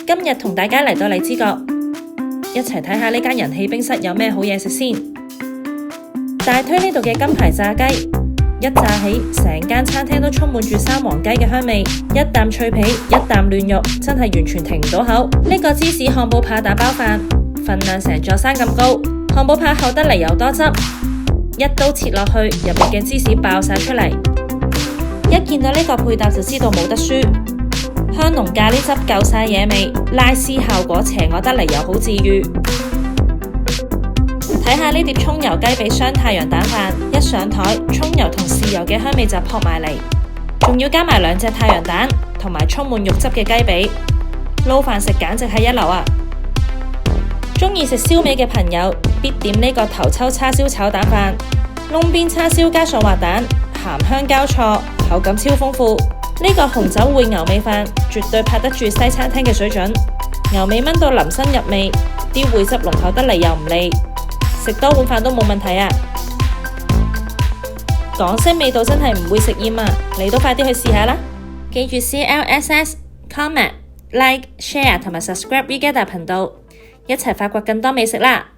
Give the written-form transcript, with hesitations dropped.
今日同大家嚟到荔枝角，一齊睇下呢間人氣冰室有咩好嘢食先。大推呢度嘅金牌炸雞，一炸起成間餐廳都充滿住三黃雞嘅香味，一啖脆皮，一啖嫩肉，真係完全停唔到口。呢個芝士漢堡扒打包飯，份量成座山咁高，漢堡扒厚得嚟又多汁，一刀切落去，入面嘅芝士爆晒出嚟。一見到呢個配搭就知道冇得輸，香濃咖喱汁夠晒野味，拉絲效果邪惡得嚟又好治癒。睇下呢碟蔥油雞髀雙太陽蛋飯，一上台，蔥油同豉油嘅香味就撲埋嚟，仲要加埋2隻太陽蛋同埋充滿肉汁嘅雞髀，撈飯食簡直係一流啊！中意食燒味嘅朋友必點呢個頭抽叉燒炒蛋飯，窿邊叉燒加上滑蛋，鹹香交錯，口感超豐富。呢個紅酒燴牛尾飯絕對拍得住西餐廳嘅水準，牛尾炆到淋身入味，啲燴汁濃厚得嚟又唔膩，食多碗飯都冇問題啊！港式味道真係唔會食厭啊！你都快啲去試下啦！記住 CLSS、comment、like、share 同埋 subscribe V 加大頻道，一齊發掘更多美食啦！